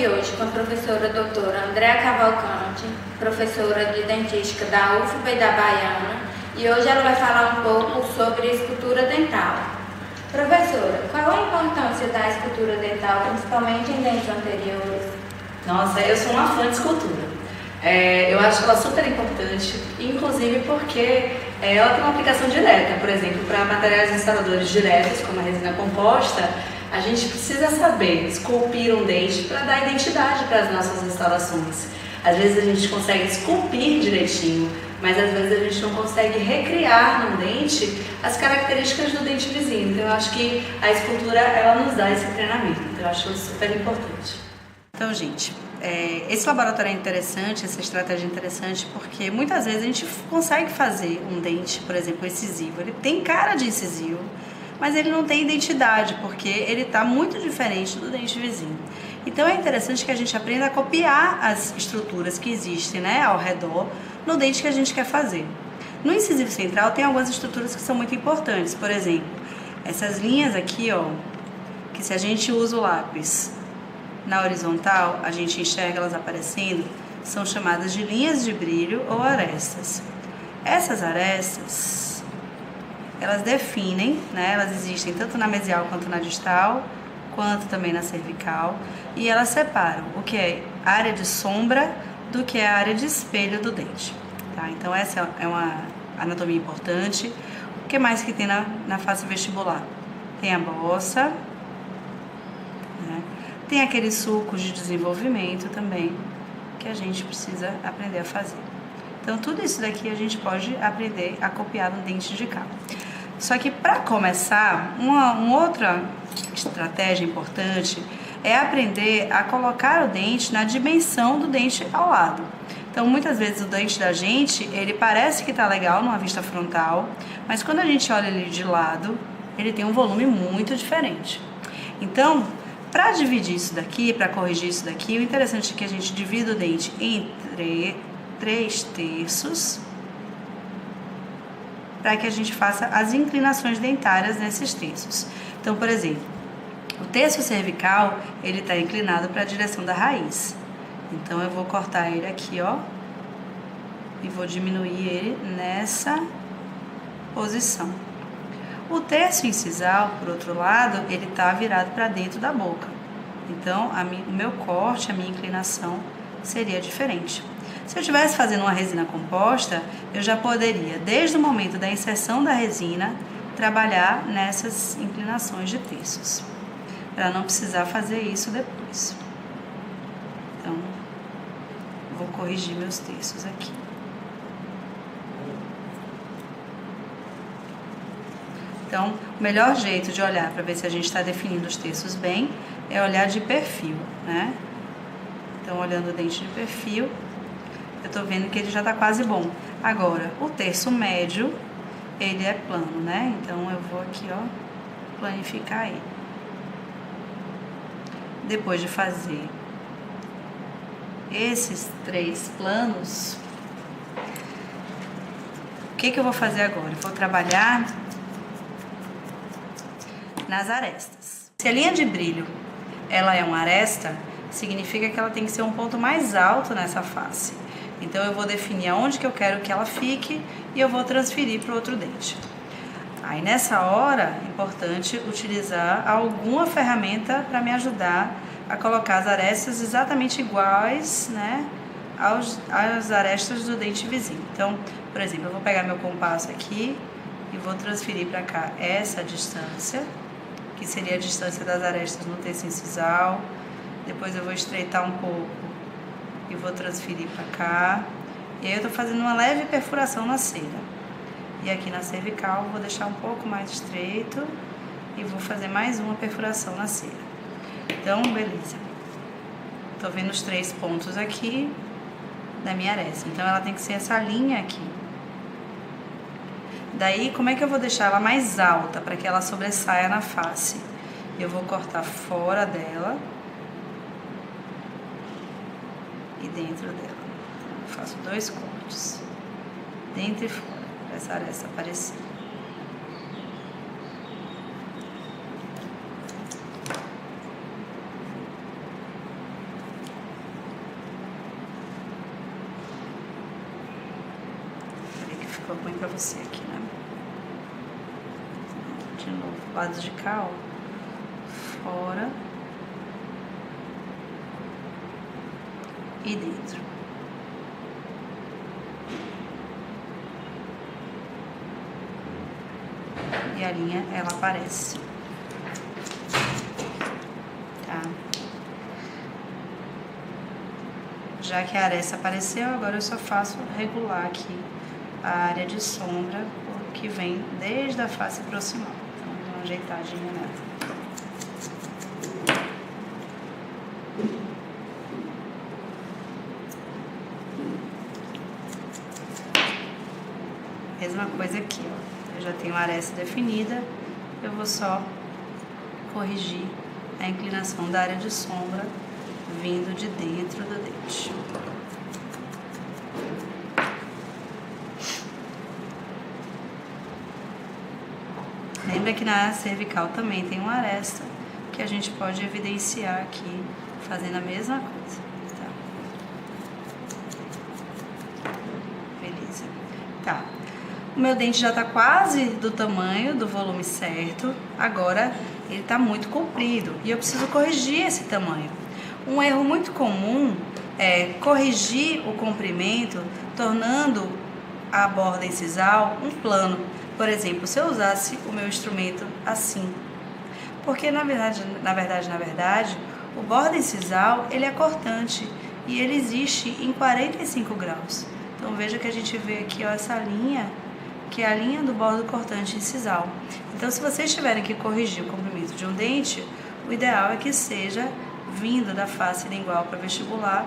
aqui hoje com a professora doutora Andréa Cavalcante, professora de dentística da UFBA e da Baiana, e hoje ela vai falar um pouco sobre escultura dental. Professora, qual a importância da escultura dental, principalmente em dentes anteriores? Nossa, eu sou uma fã de escultura. Eu acho ela super importante, inclusive porque ela tem uma aplicação direta. Por exemplo, para materiais restauradores diretos, como a resina composta, a gente precisa saber esculpir um dente para dar identidade para as nossas restaurações. Às vezes a gente consegue esculpir direitinho, mas às vezes a gente não consegue recriar no dente as características do dente vizinho. Então eu acho que a escultura ela nos dá esse treinamento. Então eu acho super importante. Então, gente, esse laboratório é interessante, essa estratégia é interessante porque muitas vezes a gente consegue fazer um dente, por exemplo, incisivo. Ele tem cara de incisivo, mas ele não tem identidade porque ele está muito diferente do dente vizinho. Então é interessante que a gente aprenda a copiar as estruturas que existem, né, ao redor no dente que a gente quer fazer. No incisivo central tem algumas estruturas que são muito importantes. Por exemplo, essas linhas aqui, ó, que se a gente usa o lápis na horizontal, a gente enxerga elas aparecendo, são chamadas de linhas de brilho ou arestas. Essas arestas, elas definem, né, elas existem tanto na mesial quanto na distal, quanto também na cervical, e elas separam o que é área de sombra do que é a área de espelho do dente. Tá? Então essa é uma anatomia importante. O que mais que tem na face vestibular? Tem a bossa, né? Tem aqueles sulcos de desenvolvimento também, que a gente precisa aprender a fazer. Então tudo isso daqui a gente pode aprender a copiar no dente de cá. Só que para começar, uma outra estratégia importante é aprender a colocar o dente na dimensão do dente ao lado. Então, muitas vezes o dente da gente, ele parece que está legal numa vista frontal, mas quando a gente olha ele de lado, ele tem um volume muito diferente. Então, para dividir isso daqui, para corrigir isso daqui, o interessante é que a gente divida o dente em 3/3, para que a gente faça as inclinações dentárias nesses terços. Então, por exemplo, o terço cervical, ele está inclinado para a direção da raiz. Então, eu vou cortar ele aqui, ó, e vou diminuir ele nessa posição. O terço incisal, por outro lado, ele está virado para dentro da boca. Então, o meu corte, a minha inclinação seria diferente. Se eu estivesse fazendo uma resina composta, eu já poderia, desde o momento da inserção da resina, trabalhar nessas inclinações de terços, para não precisar fazer isso depois. Então, vou corrigir meus terços aqui. Então, o melhor jeito de olhar para ver se a gente está definindo os terços bem é olhar de perfil, né? Então, olhando o dente de perfil, eu tô vendo que ele já tá quase bom. Agora, o terço médio, ele é plano, né? Então, eu vou aqui, ó, planificar ele. Depois de fazer esses 3 planos, o que eu vou fazer agora? Eu vou trabalhar nas arestas. Se a linha de brilho, ela é uma aresta, significa que ela tem que ser um ponto mais alto nessa face. Então, eu vou definir aonde que eu quero que ela fique e eu vou transferir para o outro dente. Aí, nessa hora, é importante utilizar alguma ferramenta para me ajudar a colocar as arestas exatamente iguais, né, às arestas do dente vizinho. Então, por exemplo, eu vou pegar meu compasso aqui e vou transferir para cá essa distância, que seria a distância das arestas no terço incisal. Depois eu vou estreitar um pouco e vou transferir para cá. E aí eu tô fazendo uma leve perfuração na cera. E aqui na cervical vou deixar um pouco mais estreito e vou fazer mais uma perfuração na cera. Então, beleza. Tô vendo os 3 pontos aqui da minha aresta. Então, ela tem que ser essa linha aqui. Daí, como é que eu vou deixar ela mais alta para que ela sobressaia na face? Eu vou cortar fora dela e dentro dela. Então, eu faço 2 cortes, dentro e fora, para essa aresta aparecer. ruim pra você aqui, né? De novo, lado de cá, ó. Fora. E dentro. E a linha, ela aparece. Tá? Já que a aresta apareceu, agora eu só faço regular aqui a área de sombra que vem desde a face proximal. Então, dou uma ajeitadinha nela. Mesma coisa aqui, ó. Eu já tenho a aresta definida, eu vou só corrigir a inclinação da área de sombra vindo de dentro do dente. Lembra que na área cervical também tem uma aresta que a gente pode evidenciar aqui, fazendo a mesma coisa, tá? Beleza. Tá. O meu dente já tá quase do tamanho, do volume certo. Agora ele tá muito comprido e eu preciso corrigir esse tamanho. Um erro muito comum é corrigir o comprimento, tornando a borda incisal um plano. Por exemplo, se eu usasse o meu instrumento assim. Porque na verdade, o borda incisal, ele é cortante e ele existe em 45 graus. Então veja que a gente vê aqui, ó, essa linha, que é a linha do bordo cortante incisal. Então, se vocês tiverem que corrigir o comprimento de um dente, o ideal é que seja vindo da face lingual para vestibular,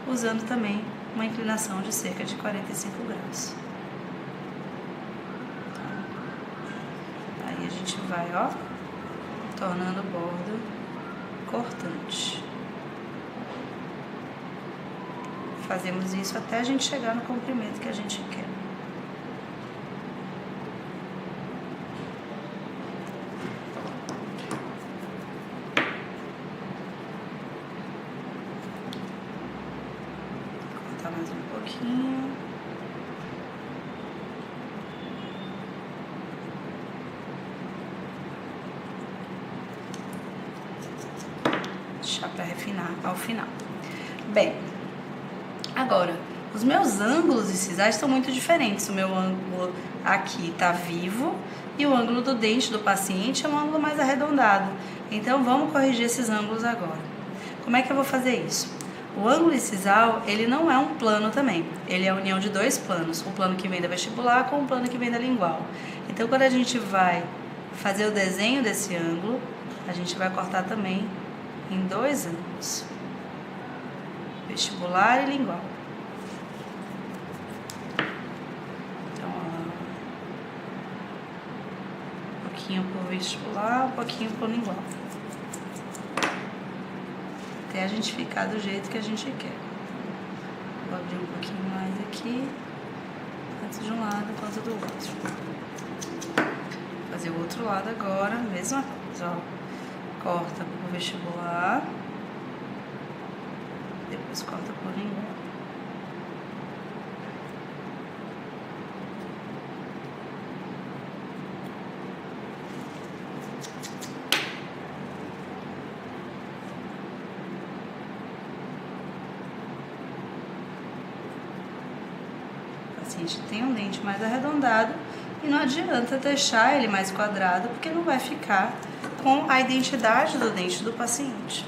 usando também uma inclinação de cerca de 45 graus. Aí a gente vai, ó, tornando o bordo cortante. Fazemos isso até a gente chegar no comprimento que a gente quer. Mais um pouquinho. Deixar para refinar ao final. Bem, agora, os meus ângulos incisais estão muito diferentes. O meu ângulo aqui está vivo e o ângulo do dente do paciente é um ângulo mais arredondado. Então, vamos corrigir esses ângulos agora. Como é que eu vou fazer isso? O ângulo incisal, ele não é um plano também, ele é a união de dois planos, o plano que vem da vestibular com o plano que vem da lingual. Então, quando a gente vai fazer o desenho desse ângulo, a gente vai cortar também em dois ângulos, vestibular e lingual. Então, ó, um pouquinho por vestibular, um pouquinho por lingual. Até a gente ficar do jeito que a gente quer. Vou abrir um pouquinho mais aqui, tanto de um lado quanto do outro. Fazer o outro lado agora, mesma coisa, ó. Corta por vestibular, depois corta por lingual. O paciente tem um dente mais arredondado e não adianta deixar ele mais quadrado, porque não vai ficar com a identidade do dente do paciente.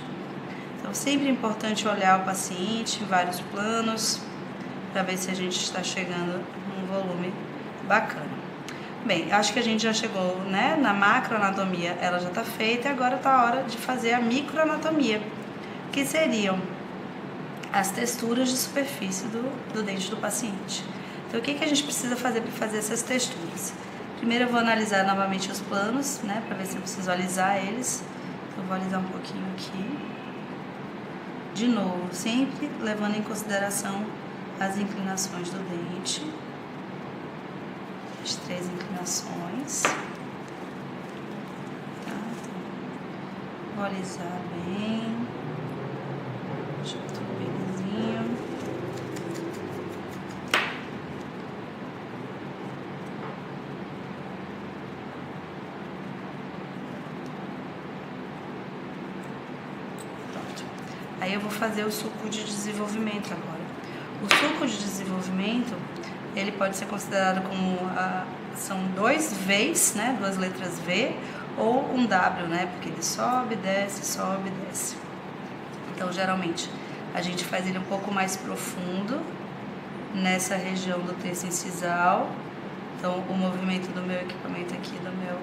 Então, sempre é importante olhar o paciente em vários planos, para ver se a gente está chegando num volume bacana. Bem, acho que a gente já chegou, né, na macroanatomia, ela já está feita, e agora está a hora de fazer a microanatomia, que seriam as texturas de superfície do dente do paciente. Então, o que a gente precisa fazer para fazer essas texturas? Primeiro eu vou analisar novamente os planos, né, para ver se eu preciso alisar eles. Então, eu vou alisar um pouquinho aqui. De novo, sempre levando em consideração as inclinações do dente. As 3 inclinações. Tá? Então, vou alisar bem. Deixa tudo belezinho. Aí eu vou fazer o suco de desenvolvimento agora. O suco de desenvolvimento, ele pode ser considerado como são dois V's, né, duas letras V, ou um W, né, porque ele sobe, desce. Então, geralmente, a gente faz ele um pouco mais profundo, nessa região do terço incisal. Então, o movimento do meu equipamento aqui, do meu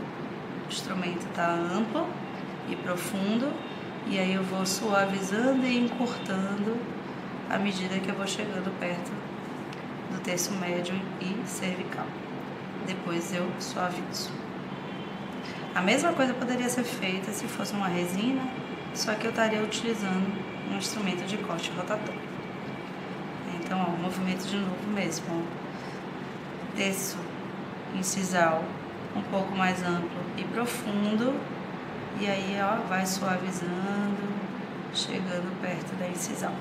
instrumento, tá amplo e profundo. E aí eu vou suavizando e encurtando à medida que eu vou chegando perto do terço médio e cervical. Depois eu suavizo. A mesma coisa poderia ser feita se fosse uma resina, só que eu estaria utilizando um instrumento de corte rotatório. Então, ó, o movimento de novo mesmo, ó. Terço incisal um pouco mais amplo e profundo, e aí, ó, vai suavizando, chegando perto da incisal.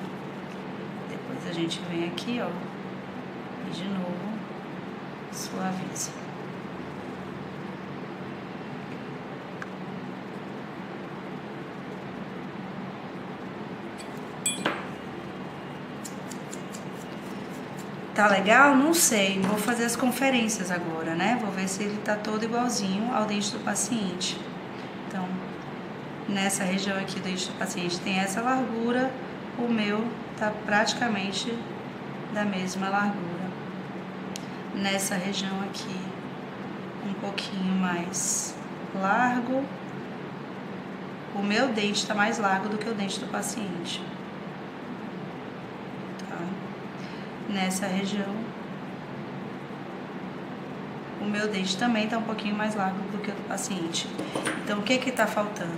Depois a gente vem aqui, ó, e de novo suaviza. Tá legal? Não sei. Vou fazer as conferências agora, né? Vou ver se ele tá todo igualzinho ao dente do paciente. Então, nessa região aqui do dente do paciente tem essa largura, o meu tá praticamente da mesma largura. Nessa região aqui, um pouquinho mais largo. O meu dente tá mais largo do que o dente do paciente. Nessa região, o meu dente também está um pouquinho mais largo do que o do paciente. Então, o que que está faltando?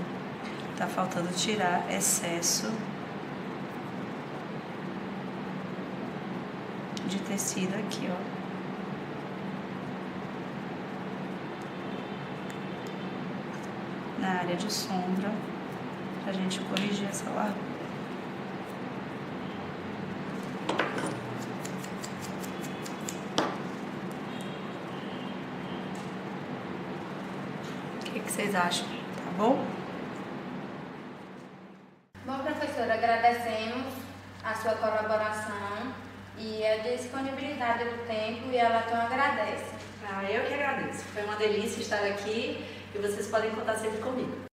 Está faltando tirar excesso de tecido aqui, ó. Na área de sombra, pra gente corrigir essa largura. O que vocês acham? Tá bom? Bom, professora, agradecemos a sua colaboração e a disponibilidade do tempo, e ela tão agradece. Eu que agradeço. Foi uma delícia estar aqui e vocês podem contar sempre comigo.